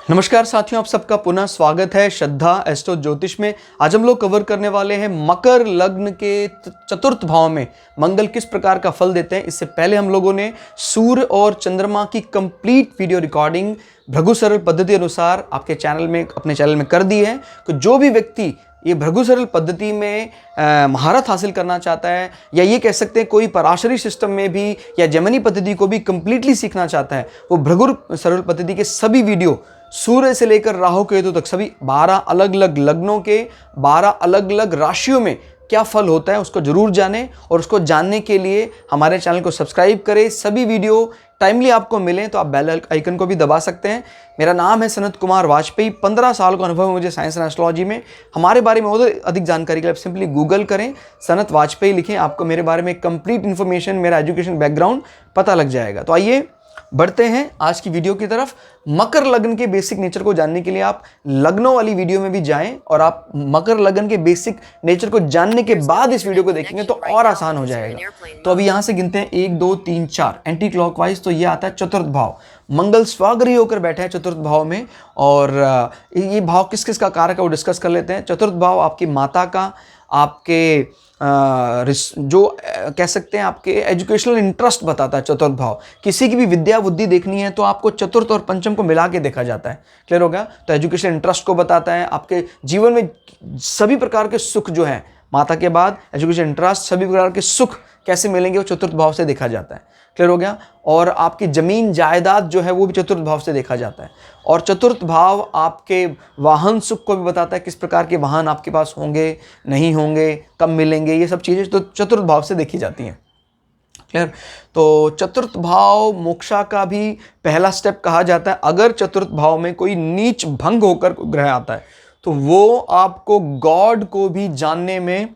नमस्कार साथियों, आप सबका पुनः स्वागत है श्रद्धा एस्ट्रो ज्योतिष में। आज हम लोग कवर करने वाले हैं मकर लग्न के चतुर्थ भाव में मंगल किस प्रकार का फल देते हैं। इससे पहले हम लोगों ने सूर्य और चंद्रमा की कंप्लीट वीडियो रिकॉर्डिंग भृगु सरल पद्धति अनुसार आपके चैनल में, अपने चैनल में कर दी है। तो जो भी व्यक्ति ये भृगु सरल पद्धति में महारत हासिल करना चाहता है, या ये कह सकते हैं कोई पराशरी सिस्टम में भी या जेमिनी पद्धति को भी कंप्लीटली सीखना चाहता है, वो भृगु सरल पद्धति के सभी वीडियो सूर्य से लेकर राहु केतु तक सभी 12 अलग अलग लग्नों के 12 अलग अलग राशियों में क्या फल होता है उसको जरूर जानें। और उसको जानने के लिए हमारे चैनल को सब्सक्राइब करें। सभी वीडियो टाइमली आपको मिलें तो आप बेल आइकन को भी दबा सकते हैं। मेरा नाम है सनत कुमार वाजपेयी। 15 साल का अनुभव है मुझे साइंस एंड एस्ट्रोलॉजी में। हमारे बारे में और अधिक जानकारी के लिए आप सिंपली गूगल करें, सनत वाजपेयी लिखें, आपको मेरे बारे में कंप्लीट इन्फॉर्मेशन, मेरा एजुकेशन बैकग्राउंड पता लग जाएगा। तो आइए बढ़ते हैं आज की वीडियो की तरफ। मकर लग्न के बेसिक नेचर को जानने के लिए आप लग्नों वाली वीडियो में भी जाएं, और आप मकर लग्न के बेसिक नेचर को जानने के बाद इस वीडियो को देखेंगे तो और आसान हो जाएगा। तो अभी यहां से गिनते हैं 1 2 3 4 एंटी क्लॉकवाइज। तो ये आता है चतुर्थ भाव। मंगल स्वग्रही होकर बैठे हैं चतुर्थ भाव में, और ये भाव किस किस का कारक है वो डिस्कस कर लेते हैं। चतुर्थ भाव आपकी माता का, आपके जो कह सकते हैं आपके एजुकेशनल इंटरेस्ट बताता है चतुर्थ भाव। किसी की भी विद्या बुद्धि देखनी है तो आपको चतुर्थ और पंचम को मिला के देखा जाता है। क्लियर हो गया? तो एजुकेशन इंटरेस्ट को बताता है। आपके जीवन में सभी प्रकार के सुख जो है, माता के बाद एजुकेशन इंटरेस्ट, सभी प्रकार के सुख कैसे मिलेंगे वो चतुर्थ भाव से देखा जाता है। क्लियर हो गया? और आपकी जमीन जायदाद जो है वो भी चतुर्थ भाव से देखा जाता है। और चतुर्थ भाव आपके वाहन सुख को भी बताता है, किस प्रकार के वाहन आपके पास होंगे, नहीं होंगे, कब मिलेंगे, ये सब चीज़ें तो चतुर्थ भाव से देखी जाती हैं। क्लियर? तो चतुर्थ भाव मोक्षा का भी पहला स्टेप कहा जाता है। अगर चतुर्थ भाव में कोई नीच भंग होकर ग्रह आता है तो वो आपको गॉड को भी जानने में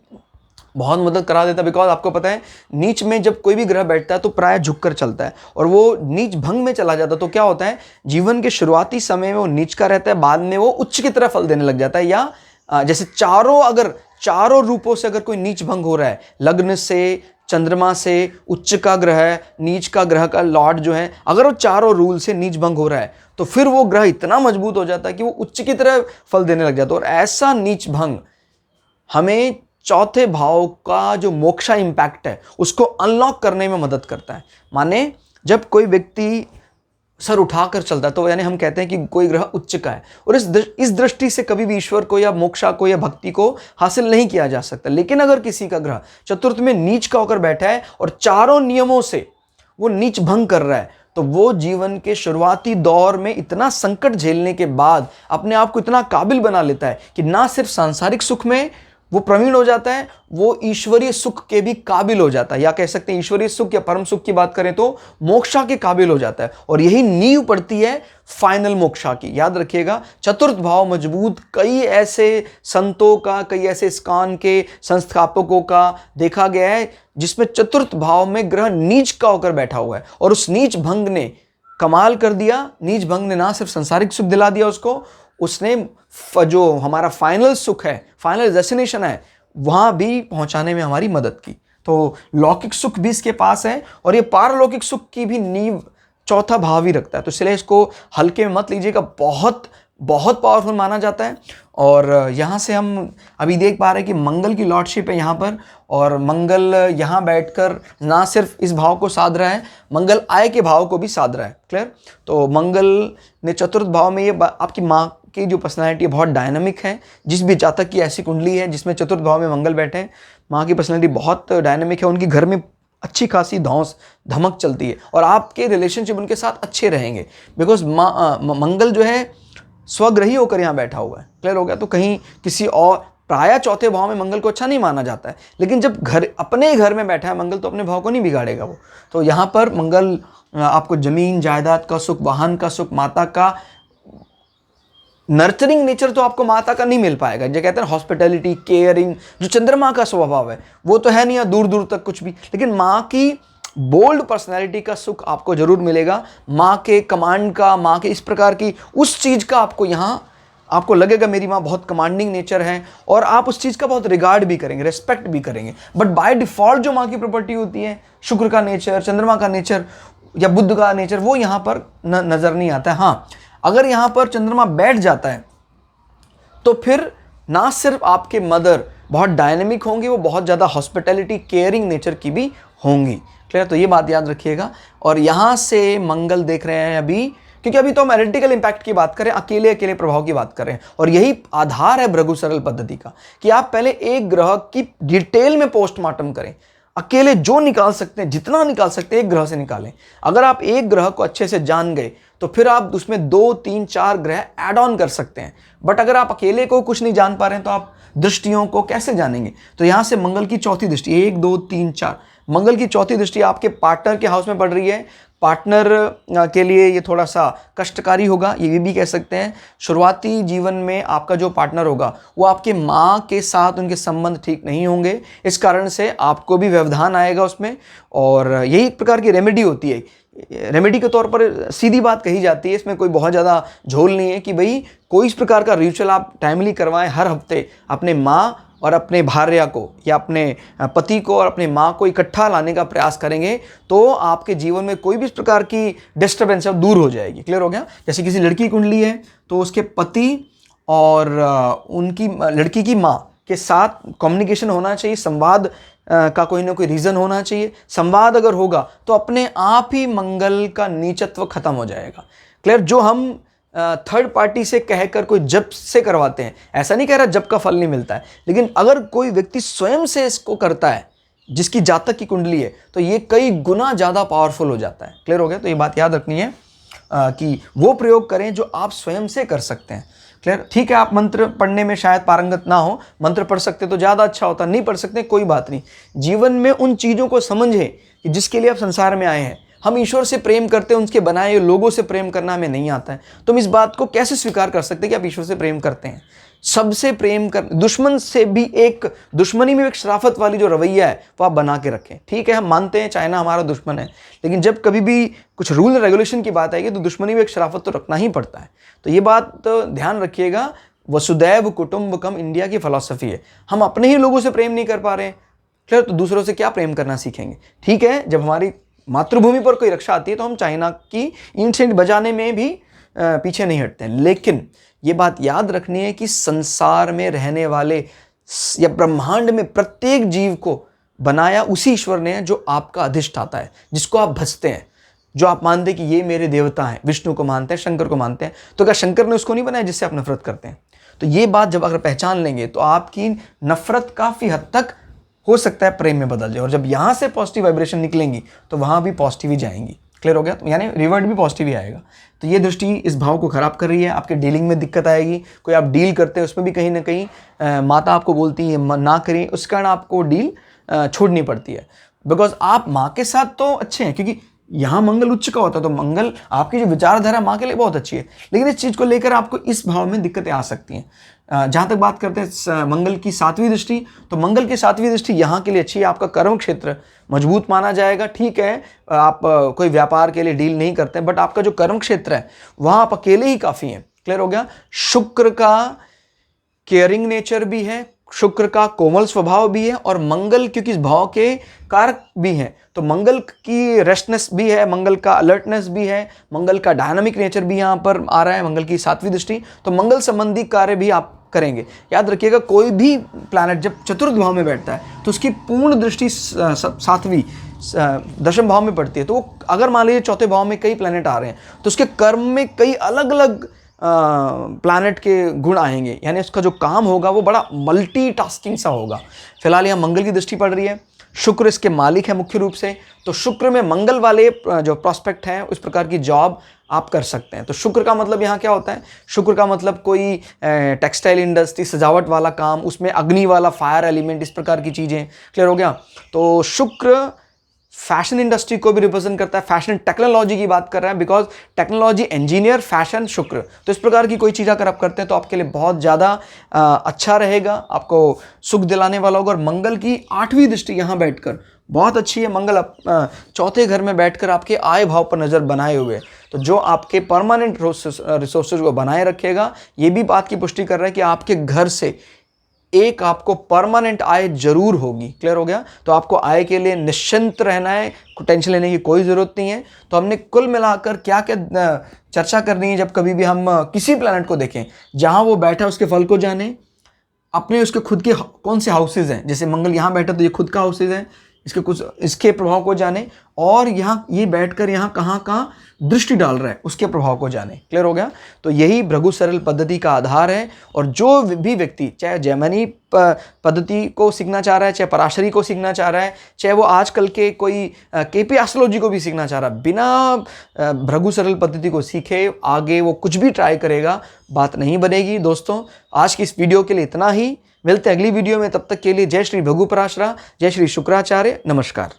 बहुत मदद करा देता है। बिकॉज आपको पता है नीच में जब कोई भी ग्रह बैठता है तो प्राय झुककर चलता है, और वो नीच भंग में चला जाता है तो क्या होता है, जीवन के शुरुआती समय में वो नीच का रहता है, बाद में वो उच्च की तरह फल देने लग जाता है। या जैसे चारों रूपों से अगर कोई नीच भंग हो रहा है, लग्न से, चंद्रमा से, उच्च का ग्रह, नीच का ग्रह का लॉर्ड जो है, अगर वो चारों रूल से नीच भंग हो रहा है तो फिर वो ग्रह इतना मजबूत हो जाता है कि वो उच्च की तरह फल देने लग जाता है। और ऐसा नीच भंग हमें चौथे भाव का जो मोक्षा इंपैक्ट है उसको अनलॉक करने में मदद करता है। माने जब कोई व्यक्ति सर उठाकर चलता है तो यानी हम कहते हैं कि कोई ग्रह उच्च का है, और इस दृष्टि से कभी भी ईश्वर को या मोक्षा को या भक्ति को हासिल नहीं किया जा सकता। लेकिन अगर किसी का ग्रह चतुर्थ में नीच का होकर बैठा है और चारों नियमों से वो नीच भंग कर रहा है, तो वो जीवन के शुरुआती दौर में इतना संकट झेलने के बाद अपने आप को इतना काबिल बना लेता है कि ना सिर्फ सांसारिक सुख में वो प्रवीण हो जाता है, वो ईश्वरीय सुख के भी काबिल हो जाता है। या कह सकते हैं ईश्वरीय सुख या परम सुख की बात करें तो मोक्षा के काबिल हो जाता है। और यही नींव पड़ती है फाइनल मोक्षा की। याद रखिएगा, चतुर्थ भाव मजबूत कई ऐसे संतों का, कई ऐसे इस्कॉन के संस्थापकों का देखा गया है जिसमें चतुर्थ भाव में ग्रह नीच का होकर बैठा हुआ है, और उस नीच भंग ने कमाल कर दिया। नीच भंग ने ना सिर्फ संसारिक सुख दिला दिया उसको, उसने जो हमारा फाइनल सुख है, फाइनल डेस्टिनेशन है, वहां भी पहुंचाने में हमारी मदद की। तो लौकिक सुख भी इसके पास है, और ये पारलौकिक सुख की भी नींव चौथा भाव ही रखता है। तो इसलिए इसको हल्के में मत लीजिएगा, बहुत बहुत पावरफुल माना जाता है। और यहाँ से हम अभी देख पा रहे हैं कि मंगल की लॉर्डशिप है यहाँ पर, और मंगल यहाँ बैठकर ना सिर्फ इस भाव को साध रहा है, मंगल आय के भाव को भी साध रहा है। क्लियर? तो मंगल ने चतुर्थ भाव में, ये आपकी माँ की जो पर्सनैलिटी बहुत डायनामिक है। जिस भी जातक की ऐसी कुंडली है जिसमें चतुर्थ भाव में मंगल बैठे हैं, माँ की पर्सनैलिटी बहुत डायनामिक है। उनकी घर में अच्छी खासी धमक चलती है, और आपके रिलेशनशिप उनके साथ अच्छे रहेंगे। बिकॉज मंगल जो है स्वग्रही होकर यहाँ बैठा हुआ है। क्लियर हो गया? तो कहीं किसी और प्राय चौथे भाव में मंगल को अच्छा नहीं माना जाता है, लेकिन जब अपने घर में बैठा है मंगल तो अपने भाव को नहीं बिगाड़ेगा वो। तो यहाँ पर मंगल आपको जमीन जायदाद का सुख, वाहन का सुख, माता का नर्चरिंग नेचर तो आपको माता का नहीं मिल पाएगा। जो कहते हैं हॉस्पिटैलिटी, केयरिंग, जो चंद्रमा का स्वभाव है वो तो है नहीं दूर दूर तक कुछ भी, लेकिन माँ की बोल्ड पर्सनैलिटी का सुख आपको जरूर मिलेगा। माँ के कमांड का, माँ के इस प्रकार की उस चीज़ का आपको यहाँ आपको लगेगा मेरी माँ बहुत कमांडिंग नेचर है, और आप उस चीज़ का बहुत रिगार्ड भी करेंगे, रेस्पेक्ट भी करेंगे। बट बाय डिफ़ॉल्ट जो माँ की प्रॉपर्टी होती है, शुक्र का नेचर, चंद्रमा का नेचर या बुध का नेचर, वो यहाँ पर नज़र नहीं आता है। हाँ, अगर यहाँ पर चंद्रमा बैठ जाता है तो फिर ना सिर्फ आपके मदर बहुत डायनेमिक होंगी, वो बहुत ज़्यादा हॉस्पिटैलिटी केयरिंग नेचर की भी होंगी। क्लियर? तो ये बात याद रखिएगा। और यहाँ से मंगल देख रहे हैं अभी, क्योंकि अभी तो हम एनालिटिकल इंपैक्ट की बात करें, अकेले अकेले प्रभाव की बात कर रहे हैं, और यही आधार है भृगु सरल पद्धति का कि आप पहले एक ग्रह की डिटेल में पोस्टमार्टम करें, अकेले जो निकाल सकते हैं, जितना निकाल सकते हैं एक ग्रह से निकालें। अगर आप एक ग्रह को अच्छे से जान गए तो फिर आप उसमें 2, 3, 4 ग्रह ऐड ऑन कर सकते हैं। बट अगर आप अकेले को कुछ नहीं जान पा रहे हैं तो आप दृष्टियों को कैसे जानेंगे? तो यहां से मंगल की चौथी दृष्टि, 1, 2, 3, 4, मंगल की चौथी दृष्टि आपके पार्टनर के हाउस में पड़ रही है। पार्टनर के लिए ये थोड़ा सा कष्टकारी होगा, ये भी कह सकते हैं। शुरुआती जीवन में आपका जो पार्टनर होगा वो आपके माँ के साथ उनके संबंध ठीक नहीं होंगे, इस कारण से आपको भी व्यवधान आएगा उसमें। और यही एक प्रकार की रेमेडी होती है, रेमेडी के तौर पर सीधी बात कही जाती है, इसमें कोई बहुत ज़्यादा झोल नहीं है कि भाई कोई इस प्रकार का रिचुअल आप टाइमली करवाएं। हर हफ्ते अपने माँ और अपने भार्या को या अपने पति को और अपने माँ को इकट्ठा लाने का प्रयास करेंगे तो आपके जीवन में कोई भी इस प्रकार की डिस्टर्बेंस है दूर हो जाएगी। क्लियर हो गया? जैसे किसी लड़की की कुंडली है तो उसके पति और उनकी लड़की की माँ के साथ कम्युनिकेशन होना चाहिए, संवाद का कोई ना कोई रीज़न होना चाहिए। संवाद अगर होगा तो अपने आप ही मंगल का नीचत्व खत्म हो जाएगा। क्लियर? जो हम थर्ड पार्टी से कहकर कोई जप से करवाते हैं, ऐसा नहीं कह रहा जप का फल नहीं मिलता है, लेकिन अगर कोई व्यक्ति स्वयं से इसको करता है जिसकी जातक की कुंडली है तो ये कई गुना ज़्यादा पावरफुल हो जाता है। क्लियर हो गया? तो ये बात याद रखनी है कि वो प्रयोग करें जो आप स्वयं से कर सकते हैं। क्लियर? ठीक है, आप मंत्र पढ़ने में शायद पारंगत ना हो, मंत्र पढ़ सकते तो ज़्यादा अच्छा होता, नहीं पढ़ सकते कोई बात नहीं। जीवन में उन चीज़ों को समझें कि जिसके लिए आप संसार में आए हैं। हम ईश्वर से प्रेम करते हैं, उनके बनाए हुए लोगों से प्रेम करना हमें नहीं आता है, तो हम इस बात को कैसे स्वीकार कर सकते हैं कि आप ईश्वर से प्रेम करते हैं? सबसे प्रेम कर, दुश्मन से भी एक दुश्मनी में एक शराफत वाली जो रवैया है वो आप बना के रखें। ठीक है, हम मानते हैं चाइना हमारा दुश्मन है, लेकिन जब कभी भी कुछ रूल रेगुलेशन की बात आएगी तो दुश्मनी में एक शराफत तो रखना ही पड़ता है। तो ये बात तो ध्यान रखिएगा। वसुदैव कुटुंबकम इंडिया की फिलॉसफी है। हम अपने ही लोगों से प्रेम नहीं कर पा रहे हैं, क्लियर, तो दूसरों से क्या प्रेम करना सीखेंगे? ठीक है, जब हमारी मातृभूमि पर कोई रक्षा आती है तो हम चाइना की ईंट से बजाने में भी पीछे नहीं हटते हैं, लेकिन ये बात याद रखनी है कि संसार में रहने वाले या ब्रह्मांड में प्रत्येक जीव को बनाया उसी ईश्वर ने है जो आपका अधिष्ठाता है, जिसको आप भजते हैं, जो आप मानते हैं कि ये मेरे देवता हैं। विष्णु को मानते हैं, शंकर को मानते हैं, तो क्या शंकर ने उसको नहीं बनाया जिससे आप नफरत करते हैं? तो ये बात जब अगर पहचान लेंगे तो आपकी नफरत काफ़ी हद तक हो सकता है प्रेम में बदल जाए, और जब यहाँ से पॉजिटिव वाइब्रेशन निकलेंगी तो वहाँ भी पॉजिटिव ही जाएंगी। क्लियर हो गया? तो यानी रिवर्ट भी पॉजिटिव ही आएगा। तो ये दृष्टि इस भाव को खराब कर रही है, आपके डीलिंग में दिक्कत आएगी। कोई आप डील करते हैं उसमें भी कहीं ना कहीं माता आपको बोलती है ना करें, उस कारण आपको डील छोड़नी पड़ती है। बिकॉज आप माँ के साथ तो अच्छे हैं, क्योंकि यहाँ मंगल उच्च का होता है, तो मंगल आपकी जो विचारधारा माँ के लिए बहुत अच्छी है, लेकिन इस चीज़ को लेकर आपको इस भाव में दिक्कतें आ सकती हैं। जहाँ तक बात करते हैं मंगल की 7वीं दृष्टि, तो मंगल की 7वीं दृष्टि यहाँ के लिए अच्छी है। आपका कर्म क्षेत्र मजबूत माना जाएगा। ठीक है, आप कोई व्यापार के लिए डील नहीं करते हैं, बट आपका जो कर्म क्षेत्र है वहाँ आप अकेले ही काफ़ी हैं। क्लियर हो गया? शुक्र का केयरिंग नेचर भी है, शुक्र का कोमल स्वभाव भी है, और मंगल क्योंकि इस भाव के कारक भी हैं, तो मंगल की रेस्टनेस भी है, मंगल का अलर्टनेस भी है, मंगल का डायनामिक नेचर भी यहाँ पर आ रहा है मंगल की 7वीं दृष्टि। तो मंगल संबंधी कार्य भी आप करेंगे। याद रखिएगा, कोई भी प्लैनेट जब चतुर्थ भाव में बैठता है तो उसकी पूर्ण दृष्टि 7वीं दशम भाव में पड़ती है। तो वो अगर मान लीजिए चौथे भाव में कई प्लैनेट आ रहे हैं तो उसके कर्म में कई अलग अलग प्लैनेट के गुण आएंगे, यानी उसका जो काम होगा वो बड़ा मल्टीटास्किंग सा होगा। फिलहाल यहाँ मंगल की दृष्टि पड़ रही है, शुक्र इसके मालिक है मुख्य रूप से, तो शुक्र में मंगल वाले जो प्रॉस्पेक्ट हैं उस प्रकार की जॉब आप कर सकते हैं। तो शुक्र का मतलब यहाँ क्या होता है? शुक्र का मतलब कोई टेक्सटाइल इंडस्ट्री, सजावट वाला काम, उसमें अग्नि वाला, फायर एलिमेंट, इस प्रकार की चीज़ें। क्लियर हो गया? तो शुक्र फैशन इंडस्ट्री को भी रिप्रेजेंट करता है, फैशन टेक्नोलॉजी की बात कर रहा है, बिकॉज टेक्नोलॉजी, इंजीनियर, फैशन, शुक्र। तो इस प्रकार की कोई चीज़ अगर आप करते हैं तो आपके लिए बहुत ज़्यादा अच्छा रहेगा, आपको सुख दिलाने वाला होगा। और मंगल की 8वीं दृष्टि यहाँ बैठकर बहुत अच्छी है। मंगल चौथे घर में बैठकर आपके आय भाव पर नज़र बनाए हुए, तो जो आपके परमानेंट रिसोर्सेज को बनाए रखेगा। ये भी बात की पुष्टि कर रहा है कि आपके घर से एक आपको परमानेंट आय जरूर होगी। क्लियर हो गया? तो आपको आय के लिए निश्चिंत रहना है, टेंशन लेने की कोई ज़रूरत नहीं है। तो हमने कुल मिलाकर क्या क्या चर्चा करनी है, जब कभी भी हम किसी प्लैनेट को देखें, जहां वो बैठा है उसके फल को जाने, अपने उसके खुद के कौन से हाउसेज हैं, जैसे मंगल यहाँ बैठा तो ये खुद का हाउसेज है, इसके कुछ इसके प्रभाव को जाने, और यहाँ ये बैठकर यहाँ कहाँ कहाँ दृष्टि डाल रहा है उसके प्रभाव को जाने। क्लियर हो गया? तो यही भृगु सरल पद्धति का आधार है। और जो भी व्यक्ति चाहे जैमिनी पद्धति को सीखना चाह रहा है, चाहे पराशरी को सीखना चाह रहा है, चाहे वो आजकल के कोई केपी एस्ट्रोलॉजी को भी सीखना चाह रहा है, बिना भृगु सरल पद्धति को सीखे आगे वो कुछ भी ट्राई करेगा, बात नहीं बनेगी। दोस्तों, आज की इस वीडियो के लिए इतना ही। मिलते हैं अगली वीडियो में, तब तक के लिए जय श्री भृगु पराशरा, जय श्री शुक्राचार्य, नमस्कार।